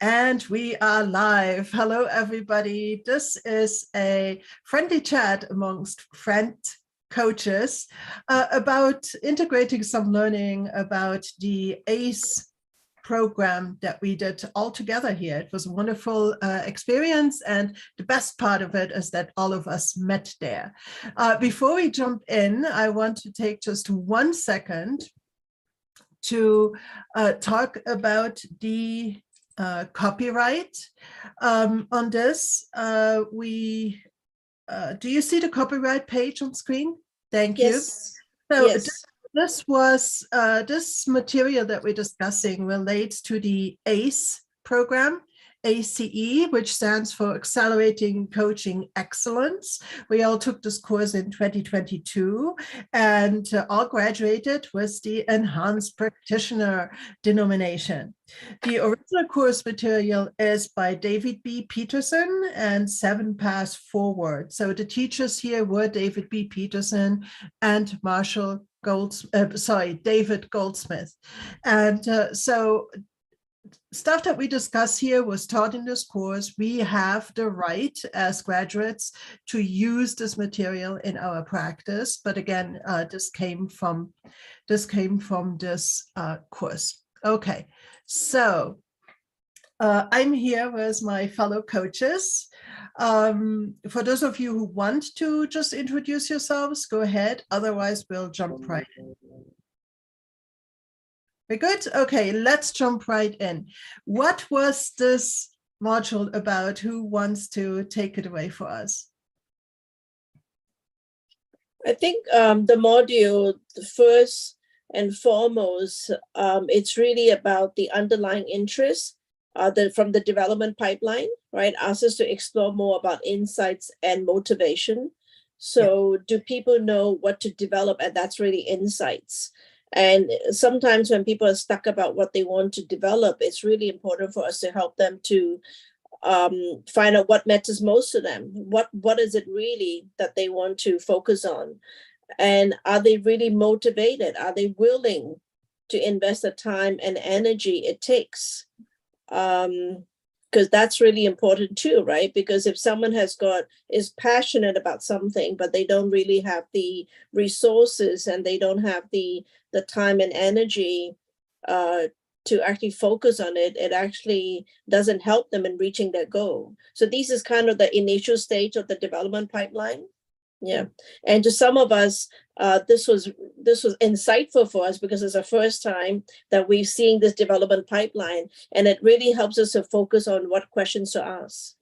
And we are live. Hello, everybody. This is a friendly chat amongst friend coaches about integrating some learning about the ACE program that we did all together here. It was a wonderful experience, and the best part of it is that all of us met there. Before we jump in, I want to take just 1 second to talk about the copyright on this. Do you see the copyright page on screen? Thank you. Yes. So yes. This material that we're discussing relates to the ACE program, ACE, which stands for Accelerating Coaching Excellence. We all took this course in 2022 and all graduated with the Enhanced Practitioner denomination. The original course material is by David B. Peterson and 7 Paths Forward. So the teachers here were David B. Peterson and David Goldsmith. And so stuff that we discuss here was taught in this course. We have the right as graduates to use this material in our practice. But again, this came from this course. Okay, so I'm here with my fellow coaches. For those of you who want to just introduce yourselves, go ahead. Otherwise, we'll jump right in. We're good? Okay, let's jump right in. What was this module about? Who wants to take it away for us? I think the module, first and foremost, it's really about the underlying interest from the development pipeline, right? Asks us to explore more about insights and motivation. So do people know what to develop? And that's really insights. And sometimes when people are stuck about what they want to develop, it's really important for us to help them to find out what matters most to them. What is it really that they want to focus on? And are they really motivated? Are they willing to invest the time and energy it takes? Because that's really important too, right? Because if someone is passionate about something, but they don't really have the resources and they don't have the time and energy to actually focus on it, it actually doesn't help them in reaching their goal. So this is kind of the initial stage of the development pipeline. Yeah. And to some of us, this was insightful for us because it's the first time that we've seen this development pipeline, and it really helps us to focus on what questions to ask.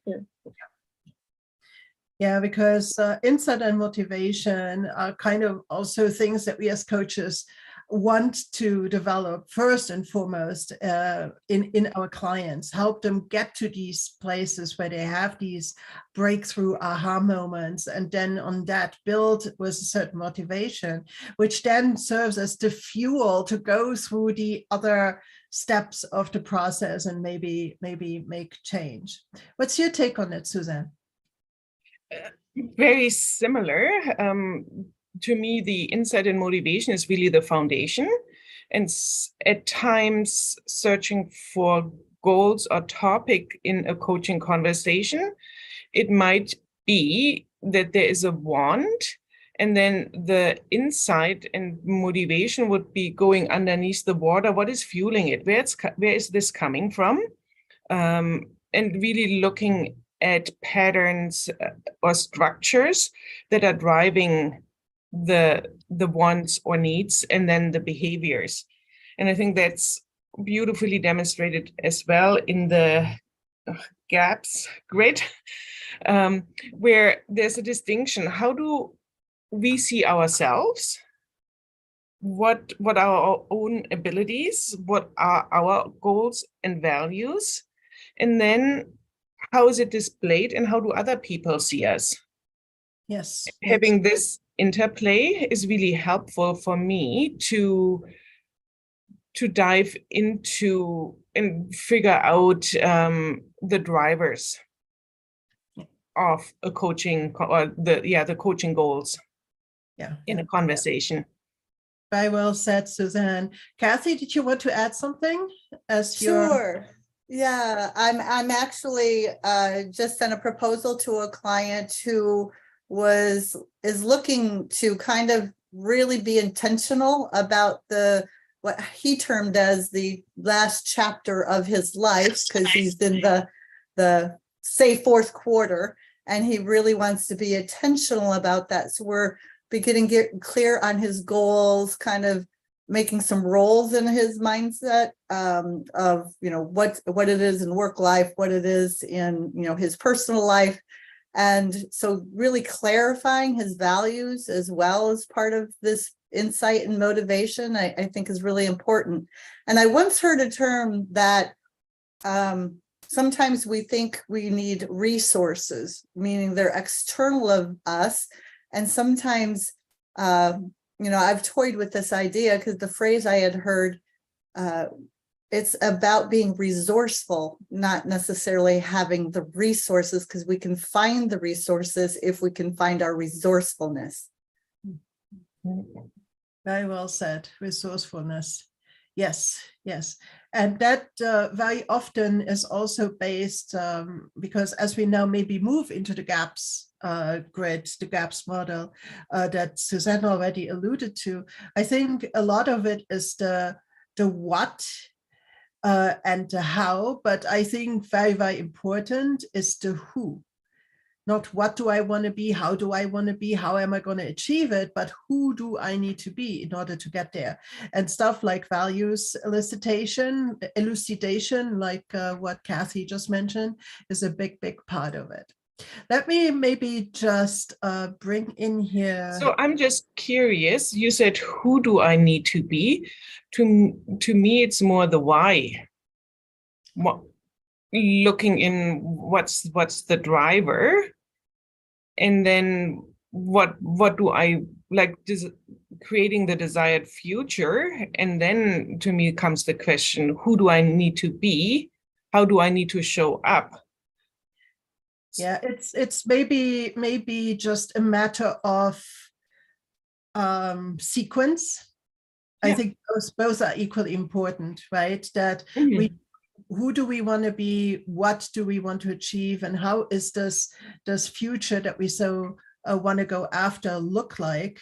Yeah, because insight and motivation are kind of also things that we as coaches want to develop first and foremost in our clients, help them get to these places where they have these breakthrough aha moments, and then on that build with a certain motivation, which then serves as the fuel to go through the other steps of the process and maybe make change. What's your take on it, Suzanne? Very similar. To me, the insight and motivation is really the foundation. And at times, searching for goals or topic in a coaching conversation, it might be that there is a want, and then the insight and motivation would be going underneath the water. What is fueling it? Where is this coming from? And really looking at patterns or structures that are driving the wants or needs, and then the behaviors. And I think that's beautifully demonstrated as well in the gaps grid, where there's a distinction. How do we see ourselves? What are our own abilities? What are our goals and values? And then how is it displayed, and how do other people see us? Yes. Having this interplay is really helpful for me to dive into and figure out the drivers of a coaching or the coaching goals in a conversation. Very well said, Suzanne. Kathy, did you want to add something? Sure. Yeah, I'm actually just sent a proposal to a client who is looking to kind of really be intentional about what he termed as the last chapter of his life, because he's in the say fourth quarter, and he really wants to be intentional about that. So we're beginning to get clear on his goals, kind of making some roles in his mindset of, what it is in work life, what it is in, his personal life. And so really clarifying his values as well as part of this insight and motivation, I think is really important. And I once heard a term that sometimes we think we need resources, meaning they're external of us. And sometimes, I've toyed with this idea because the phrase I had heard, it's about being resourceful, not necessarily having the resources, because we can find the resources if we can find our resourcefulness. Very well said, resourcefulness. Yes, yes. And that very often is also based, because as we now maybe move into the GAPS grid, the GAPS model that Suzanne already alluded to, I think a lot of it is the what and the how, but I think very, very important is the who. Not what do I want to be, how do I want to be, how am I going to achieve it, but who do I need to be in order to get there? And stuff like values elucidation, like what Kathy just mentioned, is a big, big part of it. Let me maybe just bring in here. So I'm just curious, you said, who do I need to be? To me, it's more the why. Looking in what's the driver, and then what do I like, creating the desired future. And then to me comes the question, who do I need to be? How do I need to show up? Yeah, it's maybe just a matter of sequence. Yeah. I think both are equally important, right? That who do we want to be, what do we want to achieve, and how is this future that we so want to go after look like,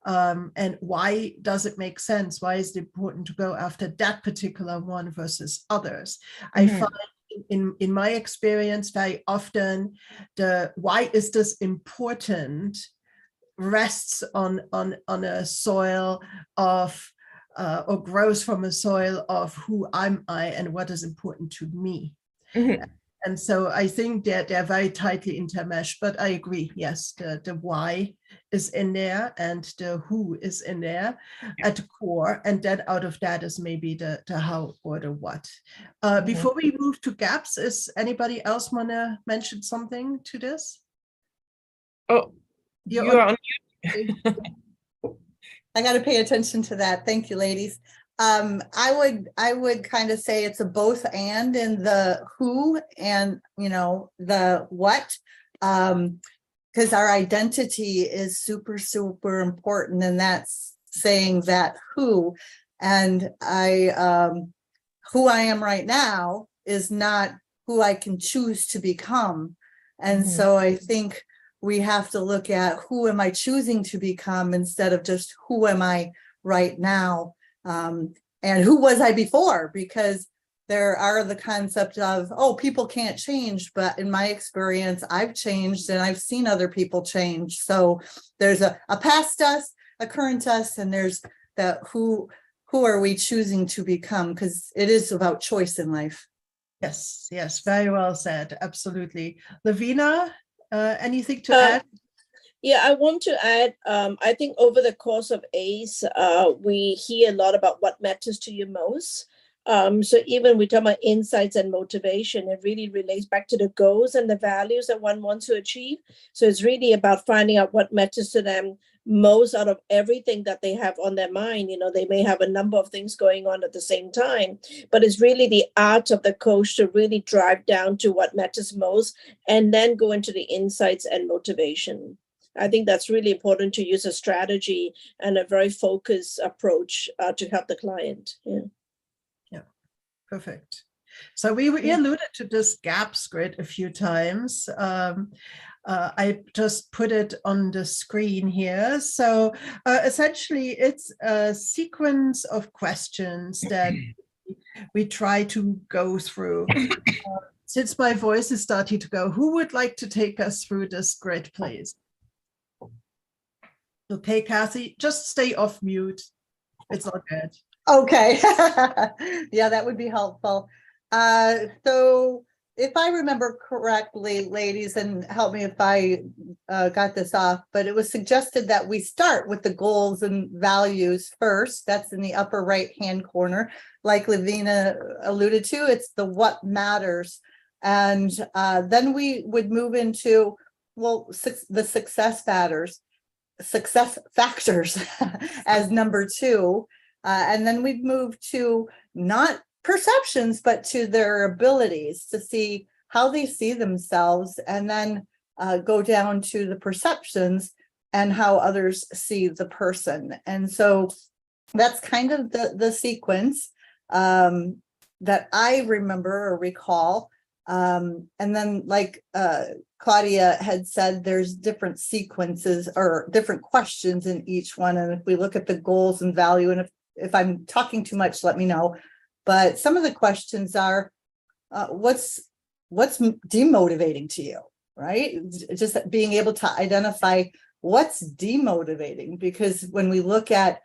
and why does it make sense? Why is it important to go after that particular one versus others? I find in my experience very often the why is this important rests on a soil of or grows from a soil of who am I and what is important to me. And so I think that they're very tightly intermeshed, but I agree, yes, the why is in there and the who is in there at the core, and then out of that is maybe the how or the what. Before we move to gaps, is anybody else want to mention something to this? Oh, you're on mute. I got to pay attention to that. Thank you, ladies. I would kind of say it's a both and in the who and, the what, because our identity is super, super important. And that's saying that who, and who I am right now is not who I can choose to become. And so I think we have to look at who am I choosing to become instead of just who am I right now, and who was I before, because there are the concept of, people can't change, but in my experience, I've changed and I've seen other people change. So there's a past us, a current us, and there's that who are we choosing to become, because it is about choice in life. Yes, very well said. Absolutely. Lavina, anything to add? Yeah, I want to add, I think over the course of ACE, we hear a lot about what matters to you most. So even we talk about insights and motivation, it really relates back to the goals and the values that one wants to achieve. So it's really about finding out what matters to them most out of everything that they have on their mind. They may have a number of things going on at the same time, but it's really the art of the coach to really drive down to what matters most and then go into the insights and motivation. I think that's really important to use a strategy and a very focused approach to help the client. Yeah. Perfect. So we alluded to this gaps grid a few times. I just put it on the screen here. So essentially, it's a sequence of questions that we try to go through. Since my voice is starting to go, who would like to take us through this grid, please? Okay, Kathy, just stay off mute. It's all good. Okay. Yeah, that would be helpful. So if I remember correctly, ladies, and help me if I got this off, but it was suggested that we start with the goals and values first. That's in the upper right-hand corner. Like Lavina alluded to, it's the what matters. And then we would move into, well, the success factors as number 2. And then we'd move to not perceptions, but to their abilities to see how they see themselves, and then go down to the perceptions and how others see the person. And so that's kind of the sequence that I remember or recall. And then, like Claudia had said, there's different sequences or different questions in each one. And if we look at the goals and value, and if I'm talking too much, let me know. But some of the questions are, what's demotivating to you, right? Just being able to identify what's demotivating, because when we look at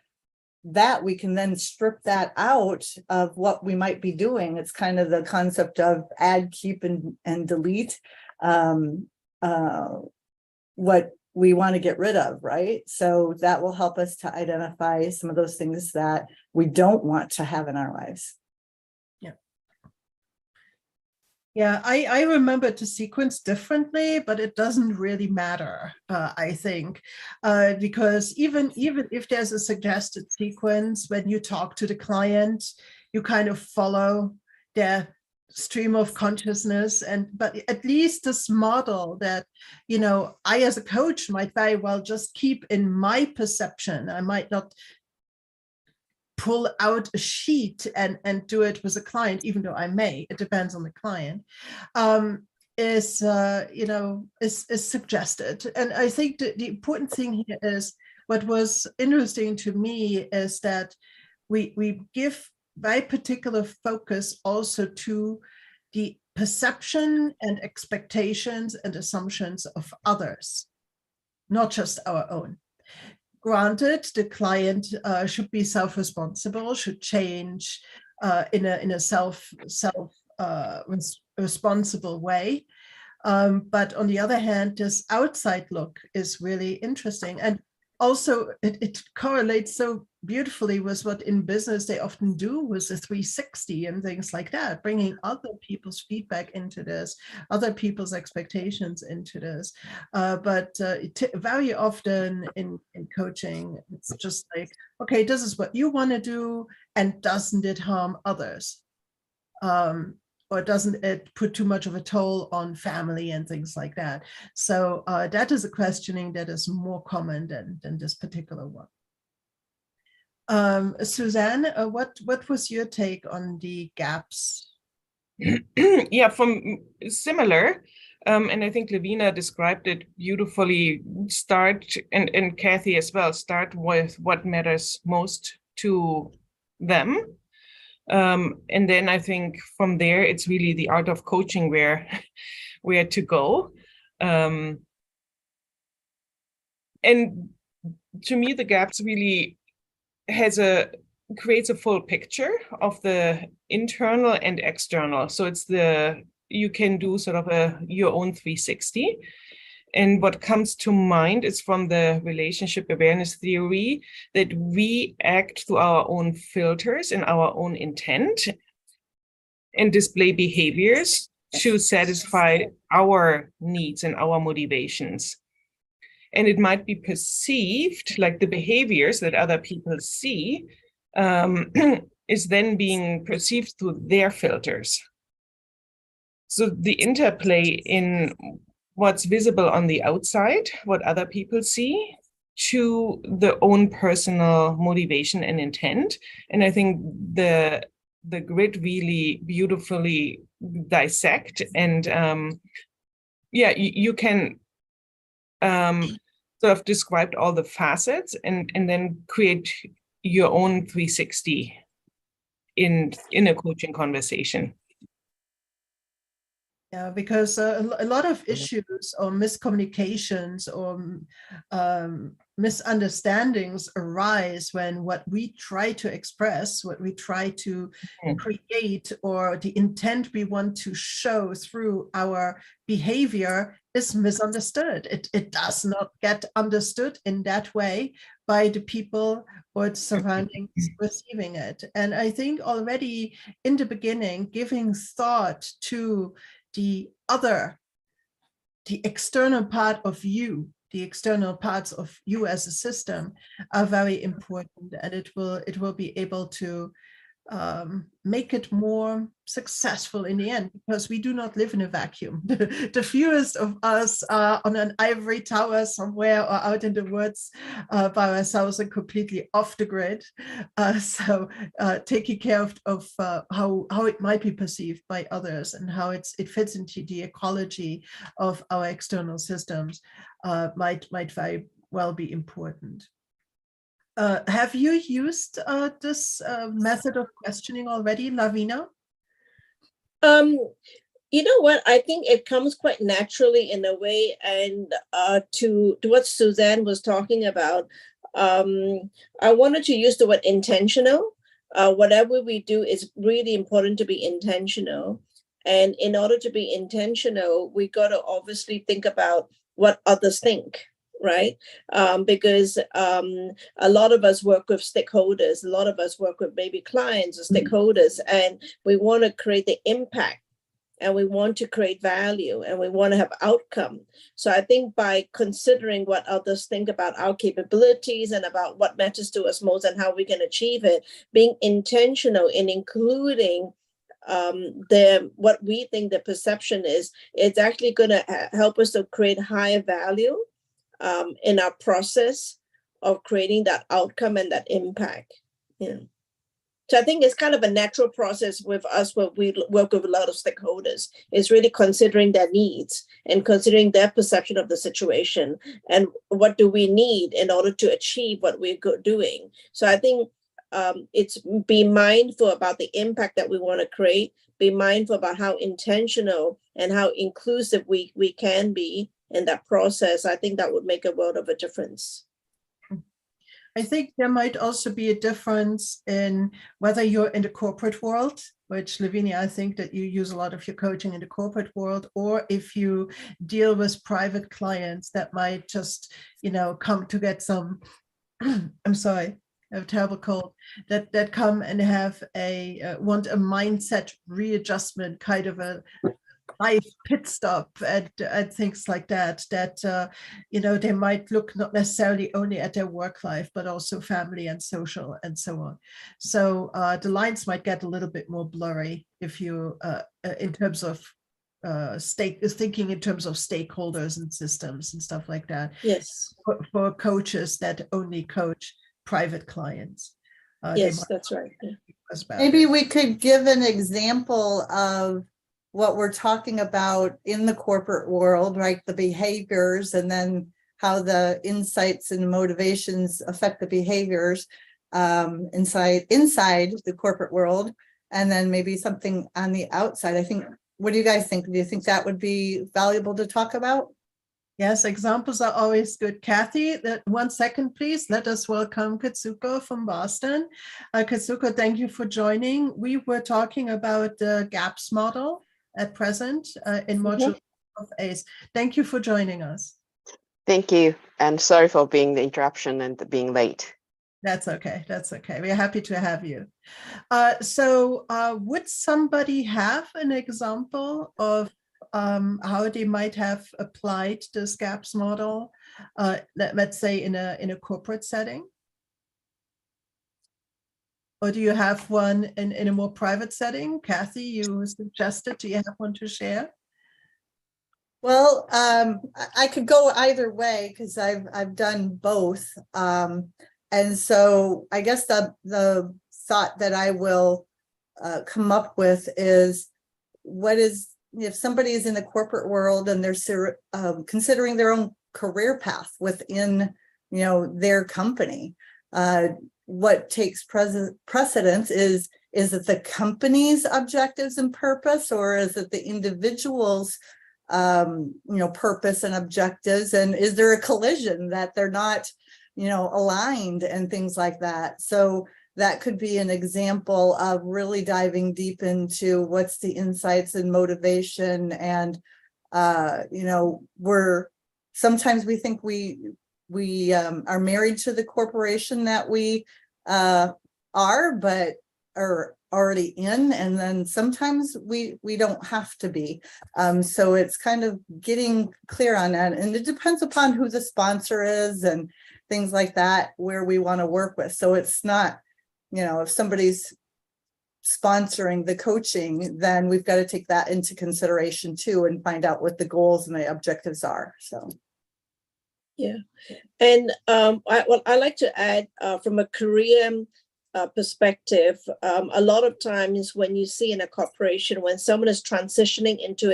that, we can then strip that out of what we might be doing. It's kind of the concept of add, keep, and delete what we want to get rid of, right? So that will help us to identify some of those things that we don't want to have in our lives. Yeah, I remember to sequence differently, but it doesn't really matter, I think, because even if there's a suggested sequence, when you talk to the client, you kind of follow their stream of consciousness. But at least this model that, you know, I as a coach might very well just keep in my perception. I might not pull out a sheet and do it with a client, even though I may. It depends on the client. Is suggested. And I think the important thing here is, what was interesting to me is that we give very particular focus also to the perception and expectations and assumptions of others, not just our own. Granted, the client should be self-responsible, should change in a responsible way. But on the other hand, this outside look is really interesting. And also, it correlates so beautifully with what in business they often do with the 360 and things like that, bringing other people's feedback into this, other people's expectations into this. But very often in coaching, it's just like, okay, this is what you want to do, and doesn't it harm others? Or doesn't it put too much of a toll on family and things like that? So that is a questioning that is more common than this particular one. Suzanne, what was your take on the gaps? Yeah, from similar, and I think Lavina described it beautifully. Start, and Kathy as well, start with what matters most to them. And then I think from there, it's really the art of coaching where to go. And to me, the gaps really creates a full picture of the internal and external. So it's you can do sort of your own 360. And what comes to mind is from the relationship awareness theory that we act through our own filters and our own intent and display behaviors to satisfy our needs and our motivations. And it might be perceived like the behaviors that other people see is then being perceived through their filters. So the interplay in what's visible on the outside, what other people see, to the own personal motivation and intent. And I think the the grid really beautifully dissect, and you can sort of describe all the facets and then create your own 360 in a coaching conversation. Yeah, because a lot of issues or miscommunications or misunderstandings arise when what we try to express, what we try to create, or the intent we want to show through our behavior is misunderstood. It does not get understood in that way by the people or the surroundings receiving it. And I think already in the beginning, giving thought to the external part of you, the external parts of you as a system are very important, and it will be able to make it more successful in the end, because we do not live in a vacuum. The fewest of us are on an ivory tower somewhere or out in the woods by ourselves and completely off the grid. So taking care of how it might be perceived by others and how it fits into the ecology of our external systems might very well be important. Have you used this method of questioning already, Lavina? You know what? I think it comes quite naturally in a way, and to what Suzanne was talking about, I wanted to use the word intentional. Whatever we do is really important to be intentional. And in order to be intentional, we got to obviously think about what others think. Right? Because a lot of us work with stakeholders, a lot of us work with maybe clients or stakeholders, and we want to create the impact, and we want to create value, and we want to have outcome. So I think by considering what others think about our capabilities and about what matters to us most and how we can achieve it, being intentional in including what we think the perception is, it's actually going to help us to create higher value in our process of creating that outcome and that impact. Yeah. So I think it's kind of a natural process with us where we work with a lot of stakeholders. It's really considering their needs and considering their perception of the situation and what do we need in order to achieve what we're doing. So I think it's be mindful about the impact that we want to create, be mindful about how intentional and how inclusive we can be in that process. I think that would make a world of a difference. I think there might also be a difference in whether you're in the corporate world, which Lavinia, I think that you use a lot of your coaching in the corporate world, or if you deal with private clients that might just, come to get some, I'm sorry, I have a terrible cold, that come and have want a mindset readjustment, kind of a life pit stop and things like that, they might look not necessarily only at their work life, but also family and social and so on. So the lines might get a little bit more blurry if you, in terms of thinking in terms of stakeholders and systems and stuff like that. Yes. For coaches that only coach private clients. Yes, that's right. Yeah. Maybe we could give an example of what we're talking about in the corporate world, right? The behaviors, and then how the insights and motivations affect the behaviors inside the corporate world, and then maybe something on the outside. I think, what do you guys think? Do you think that would be valuable to talk about? Yes, examples are always good. Kathy, 1 second, please. Let us welcome Katsuko from Boston. Katsuko, thank you for joining. We were talking about the GAPS model at present in module of ACE. Thank you for joining us. Thank you, and sorry for being the interruption and being late. That's okay. That's okay. We're happy to have you. So would somebody have an example of how they might have applied this GAPS model, let's say in a corporate setting? Or do you have one in a more private setting? Kathy, you suggested, do you have one to share? Well, I could go either way because I've done both. And so I guess the thought that I will come up with is, what is, if somebody is in the corporate world and they're considering their own career path within, their company, what takes precedence is it the company's objectives and purpose, or is it the individual's purpose and objectives, and is there a collision that they're not aligned and things like that? So that could be an example of really diving deep into what's the insights and motivation. And sometimes we think we are married to the corporation that we are, but are already in, and then sometimes we don't have to be. So it's kind of getting clear on that, and it depends upon who the sponsor is and things like that, where we want to work with. So it's not, if somebody's sponsoring the coaching, then we've got to take that into consideration too, and find out what the goals and the objectives are. So yeah, and I like to add from a career perspective, a lot of times when you see in a corporation, when someone is transitioning into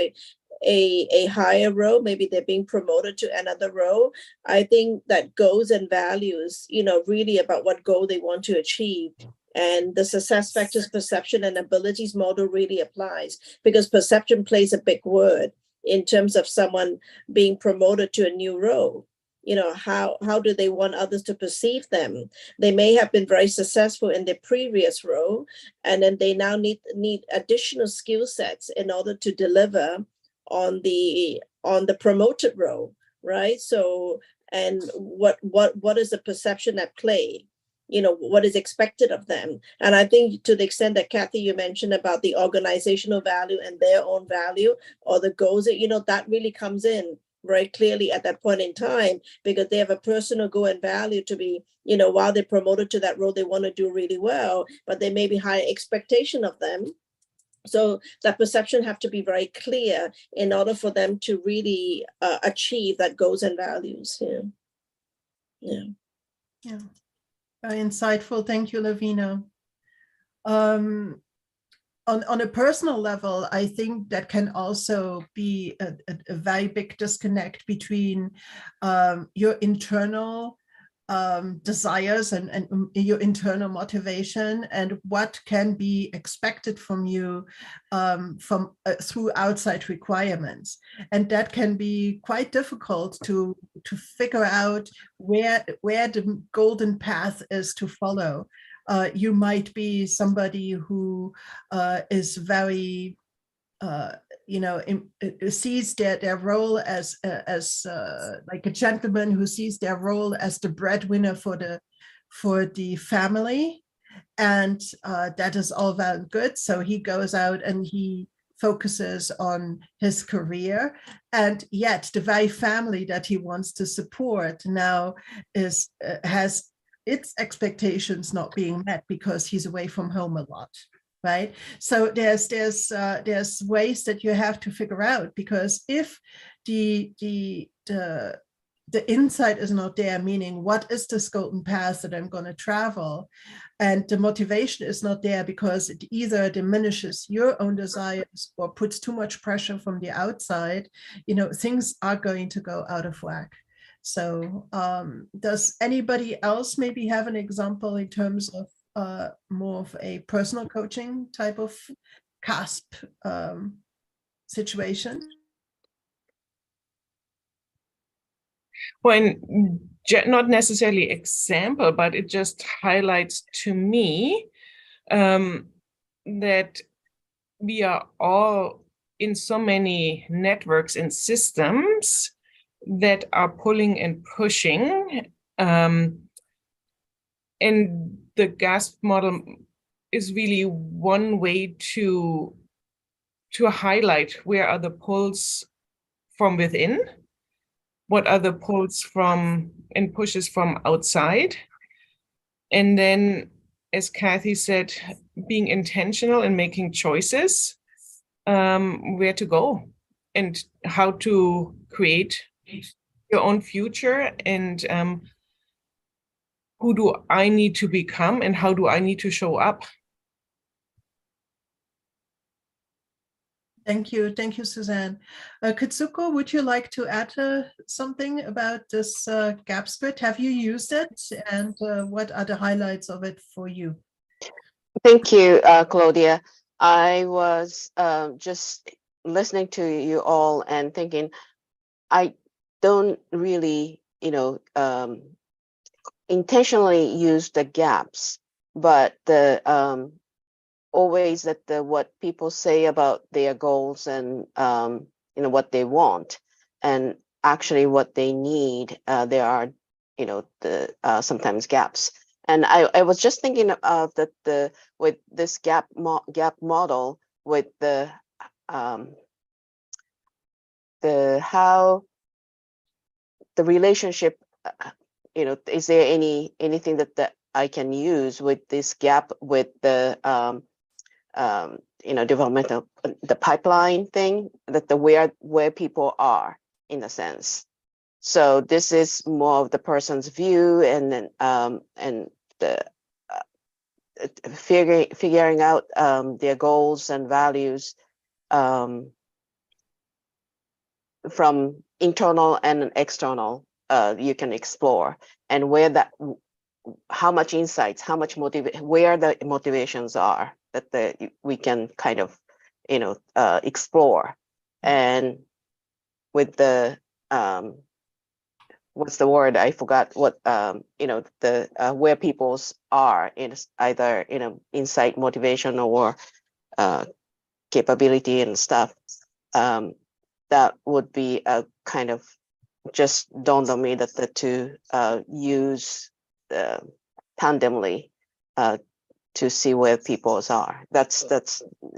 a higher role, maybe they're being promoted to another role, I think that goals and values, really about what goal they want to achieve. And the success factors perception and abilities model really applies, because perception plays a big word in terms of someone being promoted to a new role. How do they want others to perceive them? They may have been very successful in their previous role, and then they now need additional skill sets in order to deliver on the promoted role, right? So, and what is the perception at play? What is expected of them? And I think, to the extent that Kathy, you mentioned about the organizational value and their own value, or the goals, that really comes in very clearly at that point in time, because they have a personal goal and value to be, while they're promoted to that role, they want to do really well, but there may be high expectation of them. So that perception have to be very clear in order for them to really achieve that goals and values. Yeah. Very insightful. Thank you, Lavina. On a personal level, I think that can also be a very big disconnect between your internal desires and your internal motivation and what can be expected from you through outside requirements. And that can be quite difficult to figure out where the golden path is to follow. You might be somebody who is very, sees their role as like a gentleman who sees their role as the breadwinner for the family, and that is all well and good. So he goes out and he focuses on his career, and yet the very family that he wants to support now has its expectations not being met because he's away from home a lot, right? So there's ways that you have to figure out, because if the insight is not there, meaning what is this golden path that I'm going to travel, and the motivation is not there because it either diminishes your own desires or puts too much pressure from the outside, things are going to go out of whack. So does anybody else maybe have an example in terms of more of a personal coaching type of CASP situation? Well, not necessarily example, but it just highlights to me that we are all in so many networks and systems that are pulling and pushing. And the GASP model is really one way to highlight where are the pulls from within, what are the pulls from and pushes from outside. And then, as Kathy said, being intentional and making choices, where to go and how to create your own future, and who do I need to become and how do I need to show up. Thank you, Suzanne. Katsuko, would you like to add something about this gap script? Have you used it, and what are the highlights of it for you? Thank you, Claudia. I was just listening to you all and thinking, I don't really, intentionally use the gaps, but the always that what people say about their goals and what they want, and actually what they need, there are the sometimes gaps. And I was just thinking of that with this gap model, with the how the relationship, is there anything that I can use with this gap with the developmental, the pipeline thing, that the where people are, in a sense. So this is more of the person's view, and then and the figuring out their goals and values from internal and external. You can explore, and how much insights, how much where the motivations are that we can kind of explore. And with the what's the word, I forgot what the where people's are in either insight, motivation, or capability and stuff. That would be a kind of just dawned on me that the two use tandemly to see where people's are. That's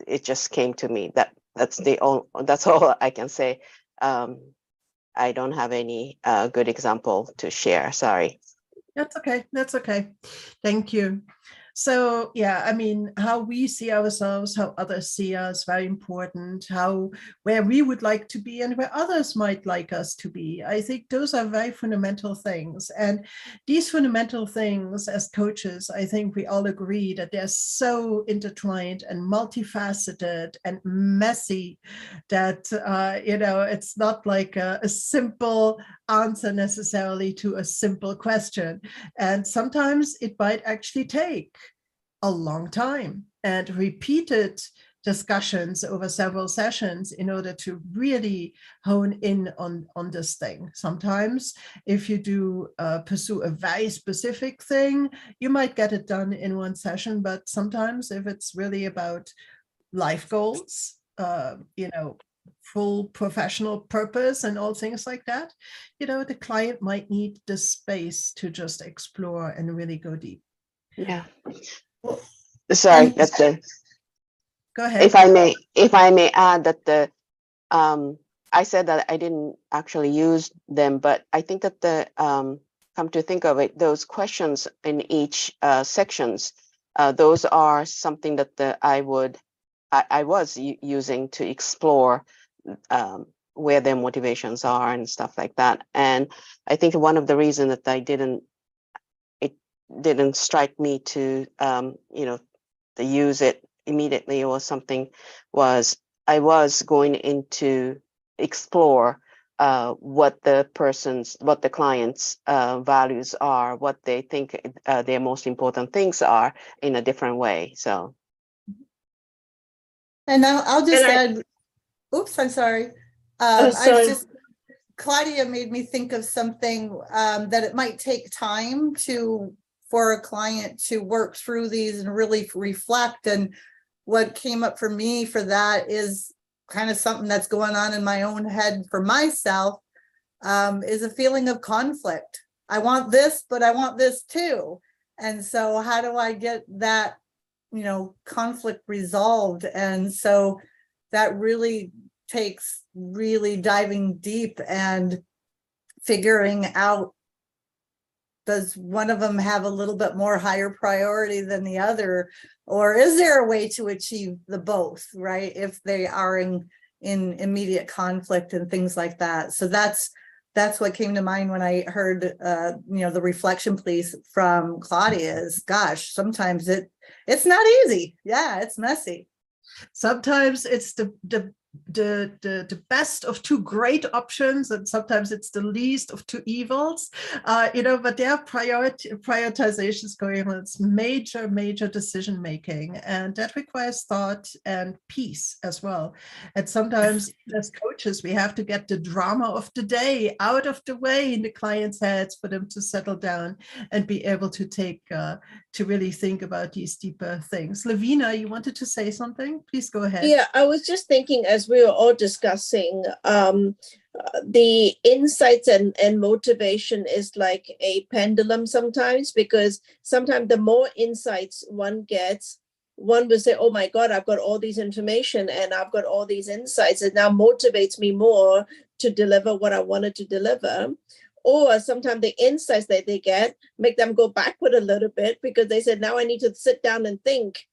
it just came to me. That's all I can say. I don't have any good example to share. Sorry. That's okay. Thank you. So yeah, I mean, how we see ourselves, how others see us, very important. Where we would like to be and where others might like us to be. I think those are very fundamental things. And these fundamental things, as coaches, I think we all agree that they're so intertwined and multifaceted and messy that it's not like a simple answer necessarily to a simple question. And sometimes it might actually take a long time and repeated discussions over several sessions in order to really hone in on this thing. Sometimes if you do pursue a very specific thing, you might get it done in one session, but sometimes if it's really about life goals, full professional purpose and all things like that, the client might need the space to just explore and really go deep. Yeah. Sorry, that's go ahead. If I may add that I said that I didn't actually use them, but I think that come to think of it, those questions in each sections, those are something that I was using to explore where their motivations are and stuff like that. And I think one of the reasons that it didn't strike me to to use it immediately or something was I was going into explore what the client's values are, what they think their most important things are in a different way. So. And I'll just add, oops, I'm sorry. Claudia made me think of something that it might take time for a client to work through these and really reflect. And what came up for me for that is kind of something that's going on in my own head for myself, is a feeling of conflict. I want this, but I want this too. And so how do I get that, conflict resolved? And so that really takes really diving deep and figuring out, does one of them have a little bit more higher priority than the other, or is there a way to achieve the both, right, if they are in immediate conflict and things like that? So that's what came to mind when I heard the reflection piece from Claudia is, gosh, sometimes it's not easy. Yeah, it's messy. Sometimes it's the the best of two great options, and sometimes it's the least of two evils, but there are prioritizations going on. It's major decision making, and that requires thought and peace as well. And sometimes as coaches, we have to get the drama of the day out of the way in the client's heads for them to settle down and be able to to really think about these deeper things. Lavina, you wanted to say something? Please go ahead. Yeah, I was just thinking as we were all discussing, the insights and motivation is like a pendulum sometimes, because sometimes the more insights one gets, one will say, oh my God, I've got all these information and I've got all these insights. It now motivates me more to deliver what I wanted to deliver. Or sometimes the insights that they get make them go backward a little bit, because they said, now I need to sit down and think,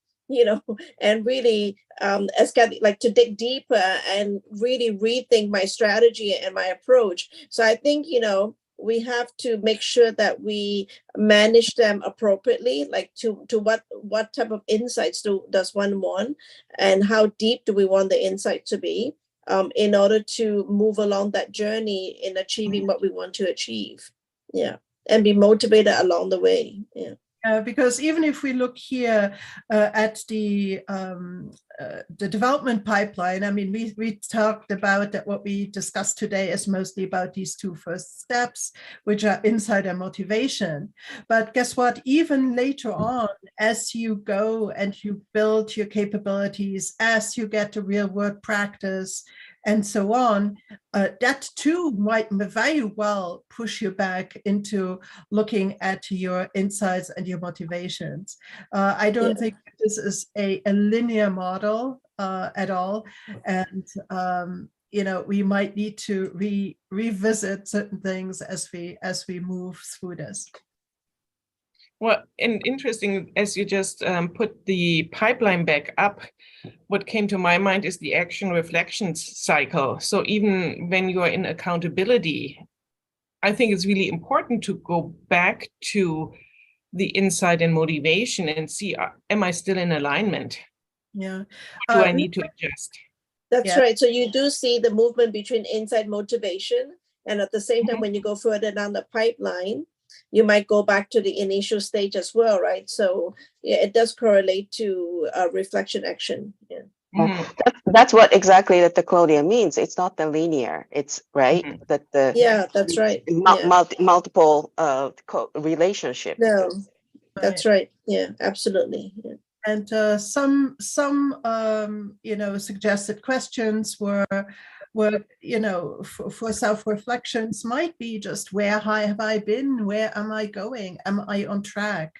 and really, like to dig deeper and really rethink my strategy and my approach. So I think, we have to make sure that we manage them appropriately, like to what type of insights does one want, and how deep do we want the insight to be, in order to move along that journey in achieving what we want to achieve. Yeah. And be motivated along the way. Yeah. Because even if we look here at the development pipeline, I mean, we talked about that what we discussed today is mostly about these two first steps, which are insight and motivation. But guess what? Even later on, as you go and you build your capabilities, as you get to real world practice, and so on, that too might very well push you back into looking at your insights and your motivations. I don't think this is a linear model at all. And, we might need to revisit certain things as we move through this. Well, and interesting, as you just put the pipeline back up, what came to my mind is the action reflections cycle. So even when you are in accountability, I think it's really important to go back to the insight and motivation and see, am I still in alignment? Yeah. Or do I need to adjust? That's right. So you do see the movement between insight motivation, and at the same time, when you go further down the pipeline, you might go back to the initial stage as well, right? So yeah, it does correlate to reflection action. Yeah. Mm-hmm. That's what exactly that the Claudia means. It's not the linear. It's right that the that's right. Multiple relationship. No, that's right. Yeah, absolutely. Yeah. And some suggested questions were for self-reflections might be just, where have I been? Where am I going? Am I on track?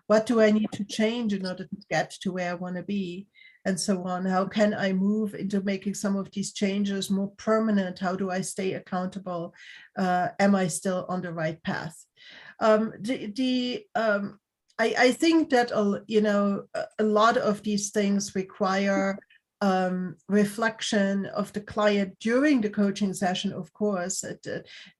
What do I need to change in order to get to where I want to be? And so on. How can I move into making some of these changes more permanent? How do I stay accountable? Am I still on the right path? I think that a lot of these things require reflection of the client during the coaching session. Of course,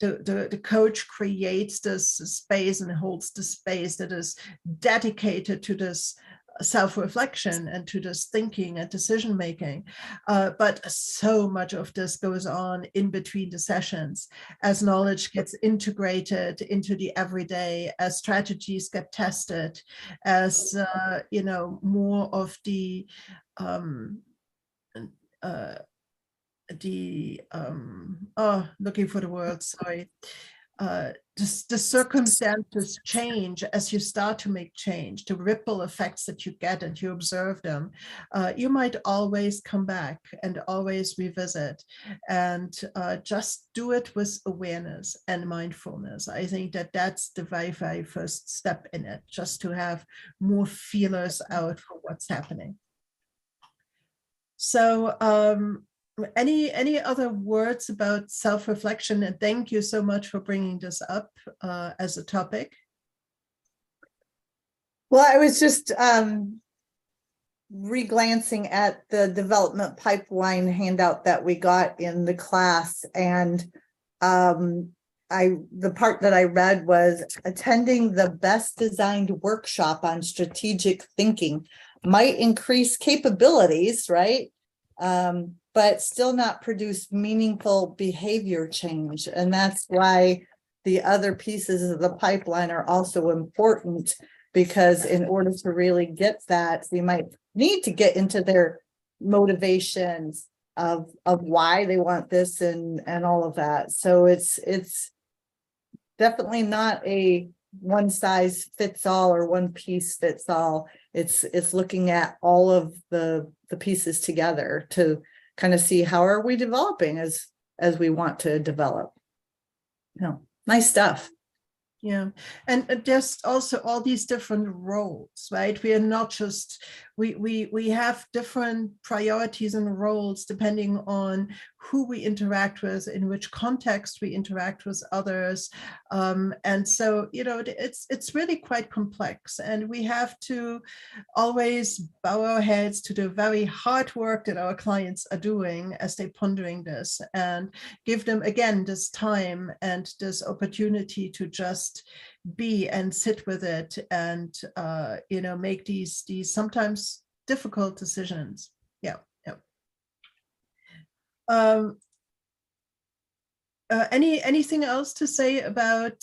the coach creates this space and holds the space that is dedicated to this self-reflection and to this thinking and decision making, but so much of this goes on in between the sessions as knowledge gets integrated into the everyday, as strategies get tested, as more of the looking for the word, sorry. The circumstances change as you start to make change, the ripple effects that you get and you observe them. You might always come back and always revisit, and just do it with awareness and mindfulness. I think that that's the very, very first step in it, just to have more feelers out for what's happening. So any other words about self-reflection? And thank you so much for bringing this up as a topic. Well, I was just re-glancing at the development pipeline handout that we got in the class, and the part that I read was, attending the best designed workshop on strategic thinking might increase capabilities, right? but still not produce meaningful behavior change. And that's why the other pieces of the pipeline are also important, because in order to really get that, we might need to get into their motivations of why they want this and all of that. So it's definitely not a one size fits all or one piece fits all. It's looking at all of the pieces together to kind of see how are we developing as we want to develop. Nice stuff. Yeah, and there's also all these different roles, right? We are not just, we have different priorities and roles depending on who we interact with, in which context we interact with others. And so, it's really quite complex, and we have to always bow our heads to the very hard work that our clients are doing as they're pondering this, and give them, again, this time and this opportunity to just be and sit with it and make these sometimes difficult decisions. Anything else to say about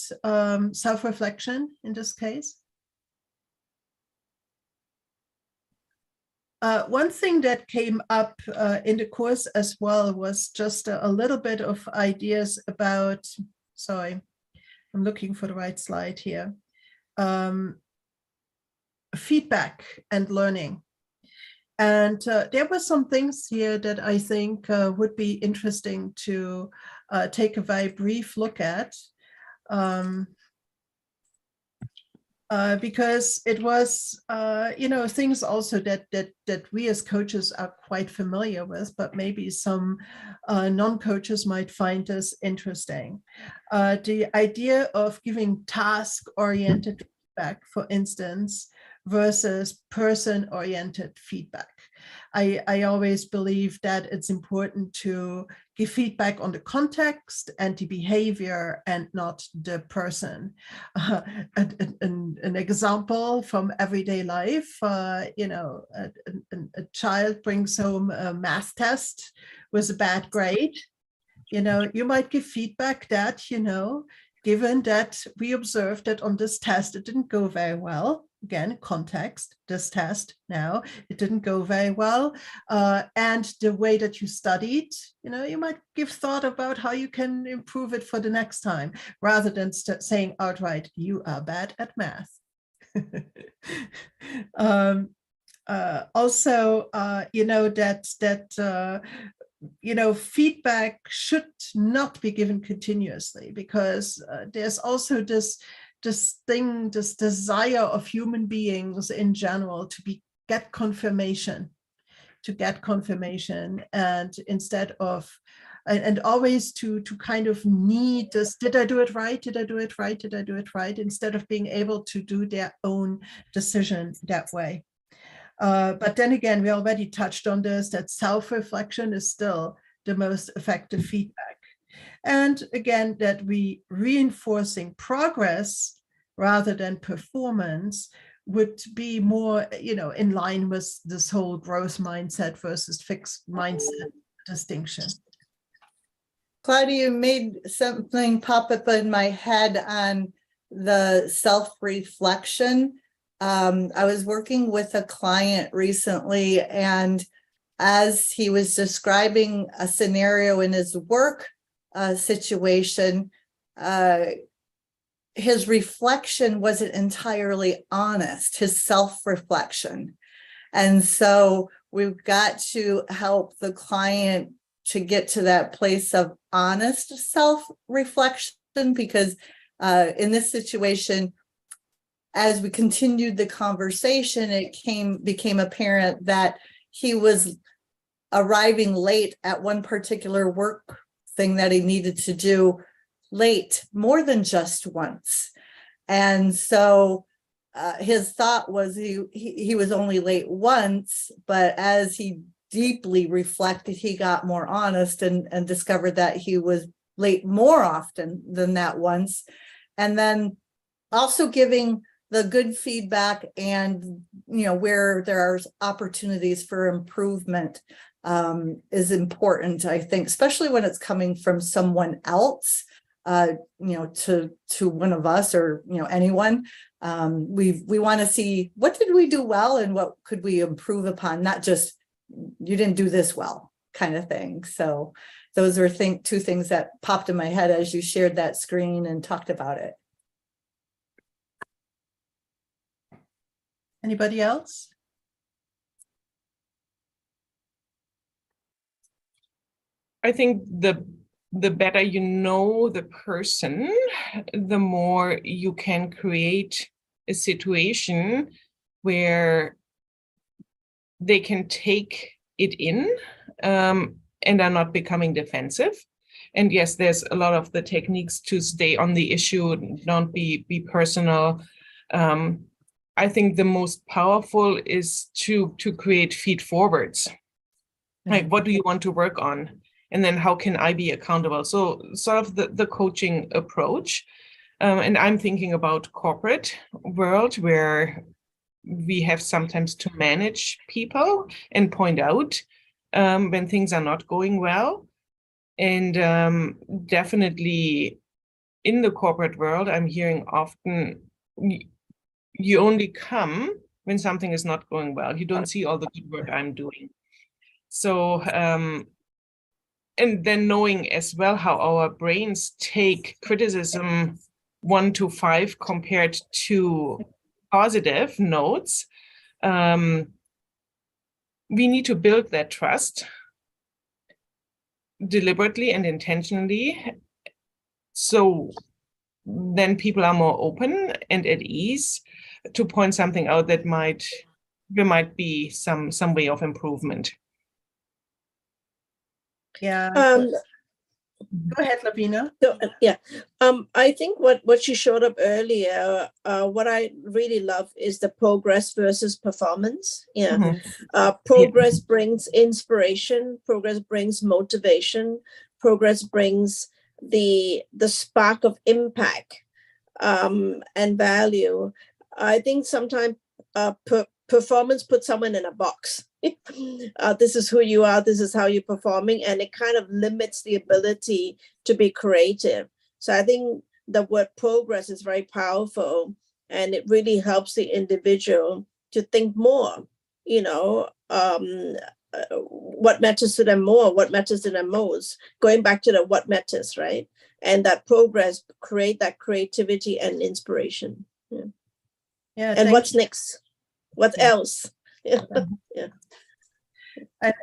self-reflection in this case? One thing that came up in the course as well was just a little bit of ideas about, sorry, I'm looking for the right slide here, feedback and learning. And there were some things here that I think would be interesting to take a very brief look at. Because it was, things also that we as coaches are quite familiar with, but maybe some non-coaches might find this interesting. The idea of giving task-oriented feedback, for instance, versus person-oriented feedback. I always believe that it's important to give feedback on the context and the behavior and not the person. An example from everyday life, a child brings home a math test with a bad grade. You might give feedback that, given that we observed that on this test, it didn't go very well. Again, context, this test now, it didn't go very well. And the way that you studied, you might give thought about how you can improve it for the next time, rather than saying outright, you are bad at math. Also, feedback should not be given continuously, because there's also this desire of human beings in general to get confirmation, and instead of, and always to kind of need this, did I do it right? Did I do it right? Did I do it right? Instead of being able to do their own decision that way. But then again, we already touched on this, that self-reflection is still the most effective feedback. And again, that we reinforcing progress rather than performance would be more, in line with this whole growth mindset versus fixed mindset distinction. Claudia, you made something pop up in my head on the self-reflection. I was working with a client recently, and as he was describing a scenario in his work situation, his reflection wasn't entirely honest, his self-reflection. And so we've got to help the client to get to that place of honest self-reflection, because in this situation, as we continued the conversation, it became apparent that he was arriving late at one particular work thing that he needed to do, late more than just once. And so his thought was he was only late once, but as he deeply reflected, he got more honest and discovered that he was late more often than that once. And then also giving the good feedback and, you know, where there are opportunities for improvement is important, I think, especially when it's coming from someone else, you know, to one of us or, you know, anyone. We want to see what did we do well and what could we improve upon, not just you didn't do this well kind of thing. So those were two things that popped in my head as you shared that screen and talked about it. Anybody else? I think the better you know the person, the more you can create a situation where they can take it in and are not becoming defensive. And yes, there's a lot of the techniques to stay on the issue, don't be personal. I think the most powerful is to create feed forwards. Like, what do you want to work on? And then how can I be accountable? So sort of the coaching approach. And I'm thinking about corporate world where we have sometimes to manage people and point out when things are not going well. And definitely in the corporate world, I'm hearing often, you only come when something is not going well. You don't see all the good work I'm doing. So, and then knowing as well how our brains take criticism 1 to 5 compared to positive notes, we need to build that trust deliberately and intentionally. So then people are more open and at ease to point something out that there might be some way of improvement. Yeah. Go ahead, Lavina. So, yeah, I think what you showed up earlier, what I really love is the progress versus performance. Yeah, progress brings inspiration. Progress brings motivation. Progress brings the spark of impact and value. I think sometimes performance puts someone in a box. This is who you are, this is how you're performing, and it kind of limits the ability to be creative. So I think the word progress is very powerful, and it really helps the individual to think more, you know, what matters to them more, what matters to them most, going back to the what matters, right? And that progress create that creativity and inspiration. Yeah. And what's next? What else? Yeah.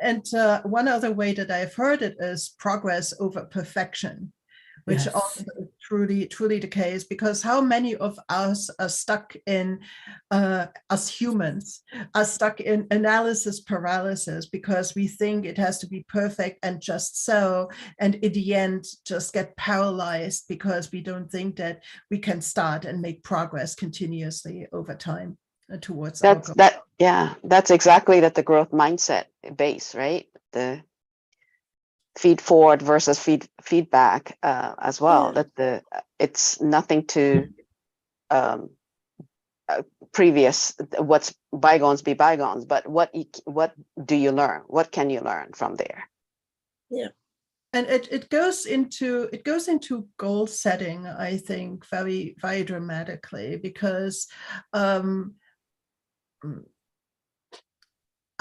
And one other way that I've heard it is progress over perfection, which also is truly the case, because how many of us are stuck in, as humans, are stuck in analysis paralysis because we think it has to be perfect and just so, and in the end just get paralyzed because we don't think that we can start and make progress continuously over time towards our goal. That's exactly the growth mindset base, right? The feed forward versus feedback as well. That it's nothing to previous, what's bygones be bygones, but what do you learn? What can you learn from there? Yeah. And it goes into goal setting, I think, very, very dramatically, because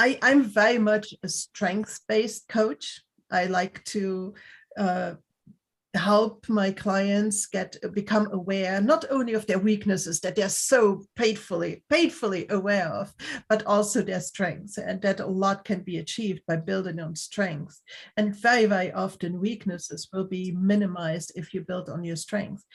I'm very much a strengths-based coach. I like to help my clients become aware not only of their weaknesses that they're so painfully aware of, but also their strengths, and that a lot can be achieved by building on strengths. And very, very often weaknesses will be minimized if you build on your strengths.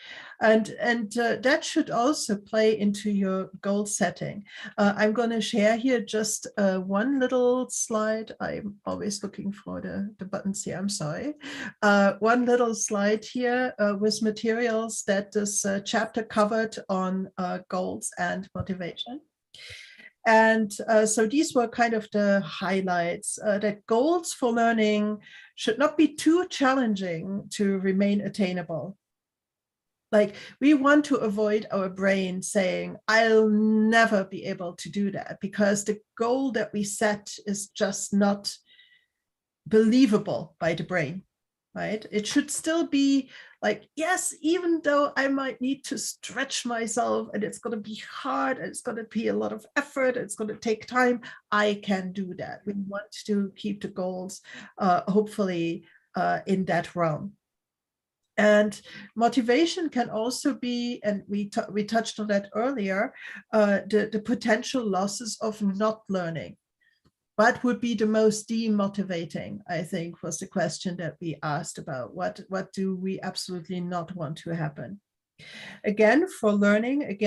And that should also play into your goal setting. I'm going to share here just one little slide. I'm always looking for the buttons here, I'm sorry. One little slide here with materials that this chapter covered on goals and motivation. And so these were kind of the highlights, that goals for learning should not be too challenging to remain attainable. Like, we want to avoid our brain saying, I'll never be able to do that, because the goal that we set is just not believable by the brain, right? It should still be like, yes, even though I might need to stretch myself and it's going to be hard, and it's going to be a lot of effort, it's going to take time, I can do that. We want to keep the goals hopefully in that realm. And motivation can also be, and we touched on that earlier, the potential losses of not learning. What would be the most demotivating, I think, was the question that we asked about. What do we absolutely not want to happen? Again, for learning,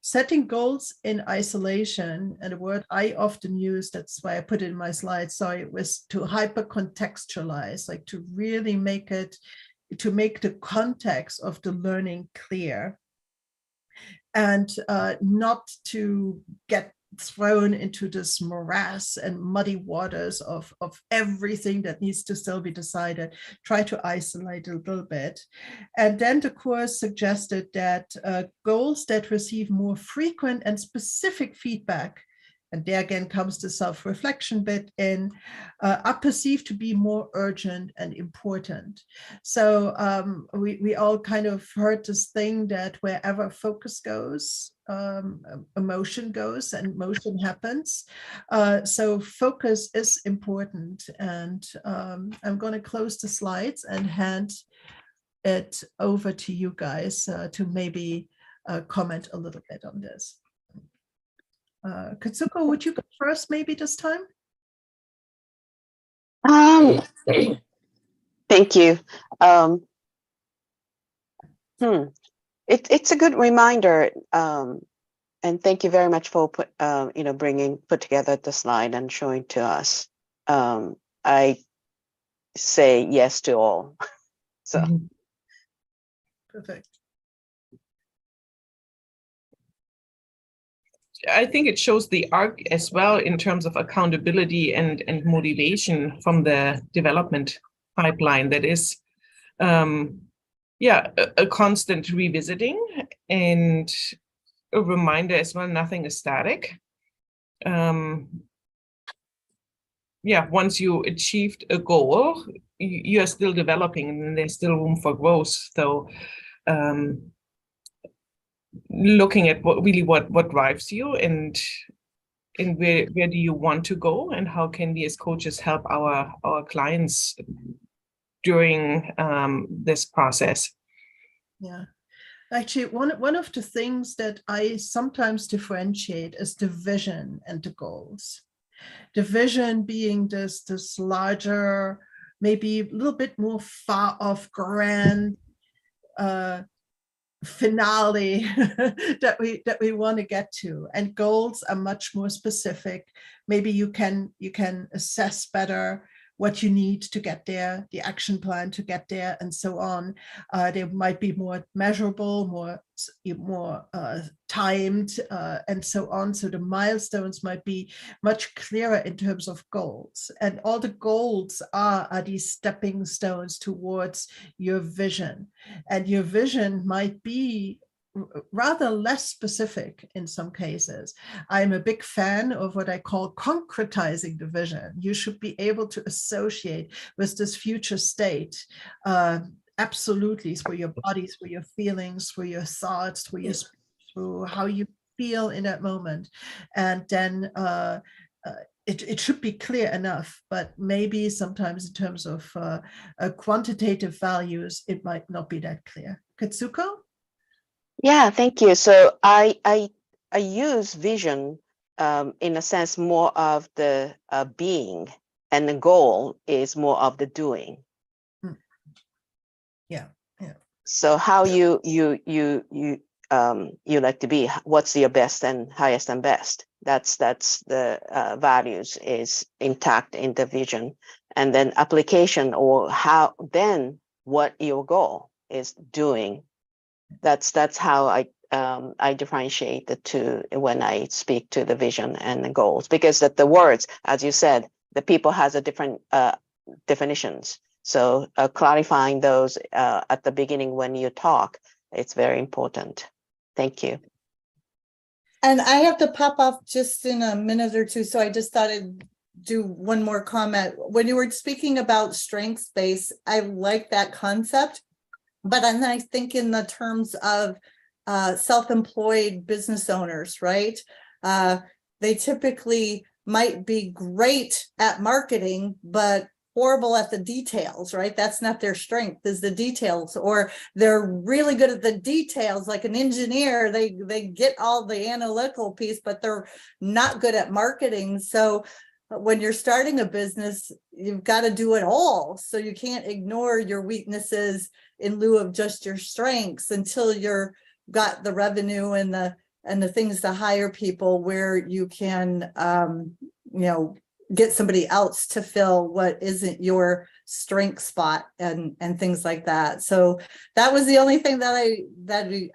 setting goals in isolation, and a word I often use, that's why I put it in my slides, sorry, was to hyper contextualize, like to really make the context of the learning clear, and not to get thrown into this morass and muddy waters of everything that needs to still be decided. Try to isolate a little bit. And then the course suggested that goals that receive more frequent and specific feedback, and there again comes the self-reflection bit in, are perceived to be more urgent and important. So we all kind of heard this thing that wherever focus goes, emotion goes, and motion happens. So focus is important. And I'm going to close the slides and hand it over to you guys to maybe comment a little bit on this. Katsuko, would you go first maybe this time? Thank you. It's a good reminder, and thank you very much for put together the slide and showing to us. I say yes to all. So Perfect. I think it shows the arc as well in terms of accountability and motivation from the development pipeline. That is, a constant revisiting and a reminder as well, nothing is static. Once you achieved a goal, you are still developing, and there's still room for growth. So looking at what drives you, and where do you want to go, and how can we as coaches help our clients during this process. Yeah, actually, one of the things that I sometimes differentiate is the vision and the goals. The vision being this larger, maybe a little bit more far off, grand finale that we want to get to, and goals are much more specific. Maybe you can assess better what you need to get there, the action plan to get there, and so on. They might be more measurable, more timed, and so on. So the milestones might be much clearer in terms of goals. And all the goals are these stepping stones towards your vision. And your vision might be rather less specific in some cases. I'm a big fan of what I call concretizing the vision. You should be able to associate with this future state, absolutely, for your bodies, for your feelings, for your thoughts, for your speech, for how you feel in that moment. And then it should be clear enough, but maybe sometimes in terms of quantitative values, it might not be that clear. Katsuko? Yeah, thank you. So I use vision in a sense more of the being, and the goal is more of the doing. Yeah. So how you like to be, what's your best and highest and best? That's the values is intact in the vision, and then application, or how then what your goal is doing. That's how I differentiate the two when I speak to the vision and the goals, because that the words, as you said, the people has a different definitions. So clarifying those at the beginning when you talk it's very important. Thank you. And I have to pop off just in a minute or two, so I just thought I'd do one more comment. When you were speaking about strengths-based, I like that concept, but then I think in the terms of self-employed business owners, right? They typically might be great at marketing, but horrible at the details, right? That's not their strength, is the details. Or they're really good at the details, like an engineer, they get all the analytical piece, but they're not good at marketing. So when you're starting a business, you've got to do it all. So you can't ignore your weaknesses in lieu of just your strengths until you're got the revenue and the things to hire people where you can get somebody else to fill what isn't your strength spot and things like that. So that was the only thing that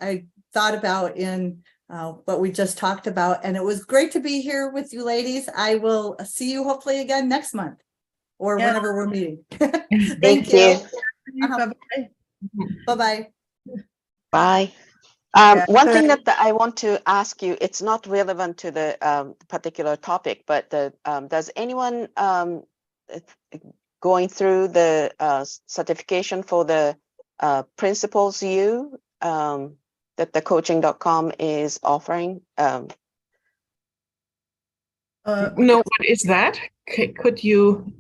I thought about in what we just talked about. And it was great to be here with you ladies. I will see you hopefully again next month or whenever we're meeting. Thank you. Bye-bye. Bye-bye. Bye. One thing that I want to ask you, it's not relevant to the particular topic, but does anyone going through the certification for the Principles U that the coaching.com is offering? No, what is that? Could you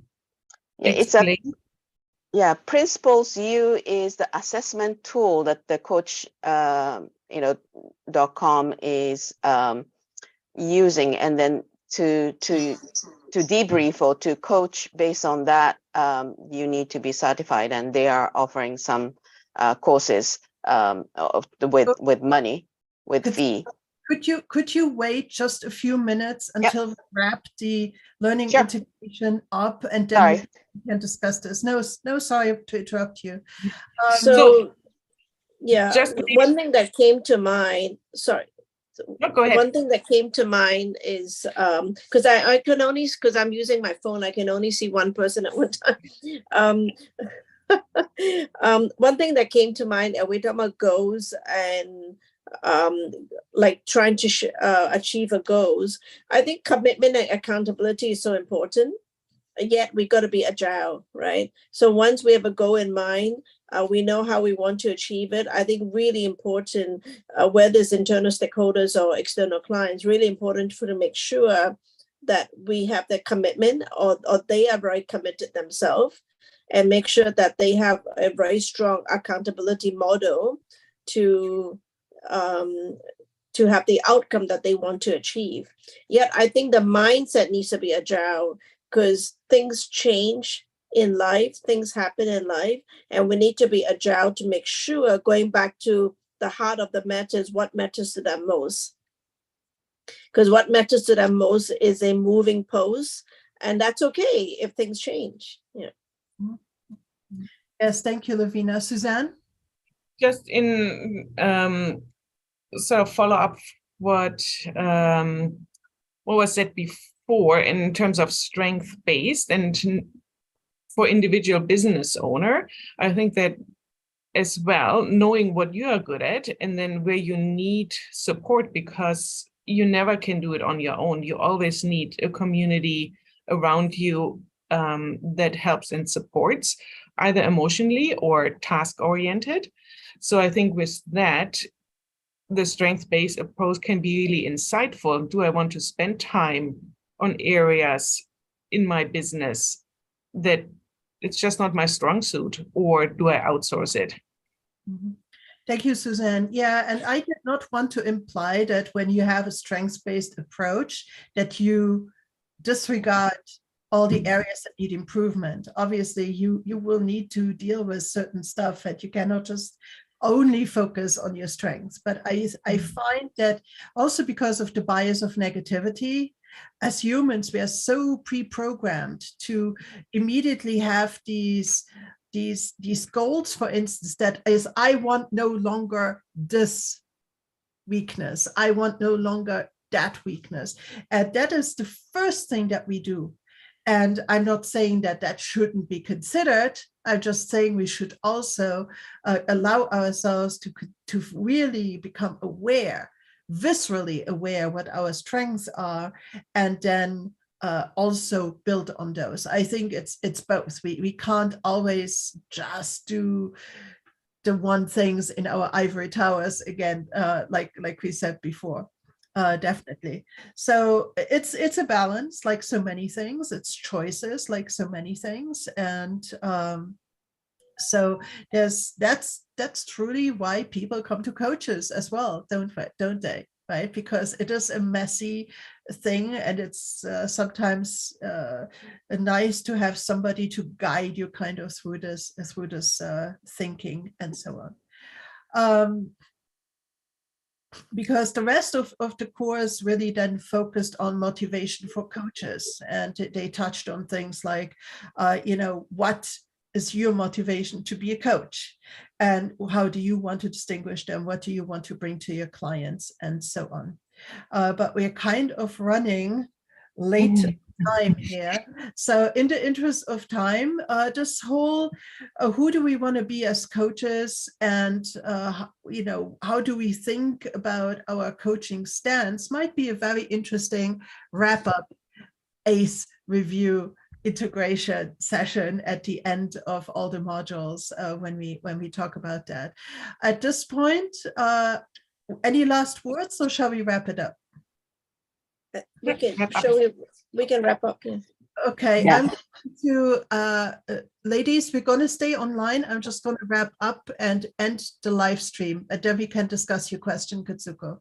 explain? Principles U is the assessment tool that the coach .com is using, and then to debrief or to coach based on that, you need to be certified, and they are offering some courses with money, with fee. Could you wait just a few minutes until we wrap the learning integration up, and then we can discuss this? No, sorry to interrupt you. One thing that came to mind, go ahead. One thing that came to mind is because I can only, because I'm using my phone, I can only see one person at one time. One thing that came to mind, we're talking about goals and like trying to achieve a goals. I think commitment and accountability is so important. Yet we got to be agile, right? So once we have a goal in mind, we know how we want to achieve it. I think really important, whether it's internal stakeholders or external clients, really important to make sure that we have the commitment or they are very committed themselves, and make sure that they have a very strong accountability model to have the outcome that they want to achieve. Yet I think the mindset needs to be agile, because things change in life, things happen in life, and we need to be agile to make sure, going back to the heart of the matter, is what matters to them most. Because what matters to them most is a moving post, and that's okay if things change. Yeah. Yes, thank you, Lavina. Suzanne? Just in sort of follow up what was said before in terms of strength-based, and for individual business owner, I think that as well, knowing what you are good at and then where you need support, because you never can do it on your own. You always need a community around you that helps and supports, either emotionally or task-oriented. So I think with that, the strength-based approach can be really insightful. Do I want to spend time on areas in my business that it's just not my strong suit, or do I outsource it? Mm-hmm. Thank you, Suzanne. Yeah, and I did not want to imply that when you have a strengths-based approach that you disregard all the areas that need improvement. Obviously, you will need to deal with certain stuff that you cannot just only focus on your strengths. But I find that also because of the bias of negativity, as humans, we are so pre-programmed to immediately have these goals, for instance, that is, I want no longer this weakness. I want no longer that weakness. And that is the first thing that we do. And I'm not saying that that shouldn't be considered. I'm just saying we should also allow ourselves to really become aware, viscerally aware what our strengths are, and then also build on those. I think it's both. We can't always just do the one things in our ivory towers again, like we said before. Definitely. So it's a balance, like so many things. It's choices, like so many things, and so that's truly why people come to coaches as well, don't they? Right? Because it is a messy thing, and it's sometimes nice to have somebody to guide you kind of through this thinking and so on. Because the rest of the course really then focused on motivation for coaches, and they touched on things like, what is your motivation to be a coach, and how do you want to distinguish them? What do you want to bring to your clients, and so on. But we're kind of running late time here. So in the interest of time, this whole, who do we want to be as coaches, and how do we think about our coaching stance might be a very interesting wrap-up ACE review integration session at the end of all the modules when we talk about that. At this point, any last words, or shall we wrap it up? We can wrap up. Yeah. Okay, Yeah. I'm going to, ladies, we're going to stay online. I'm just going to wrap up and end the live stream, and then we can discuss your question, Katsuko.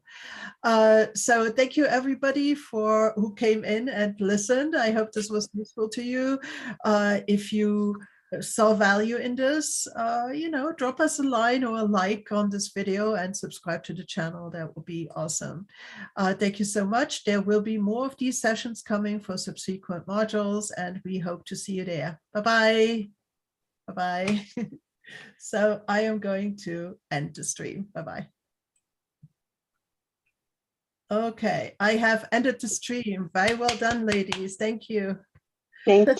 So thank you everybody who came in and listened. I hope this was useful to you. If you saw value in this, drop us a line or a like on this video and subscribe to the channel. That would be awesome. Thank you so much. There will be more of these sessions coming for subsequent modules, and we hope to see you there. Bye-bye. Bye-bye. So I am going to end the stream. Bye-bye. Okay, I have ended the stream. Very well done, ladies. Thank you. Thank you.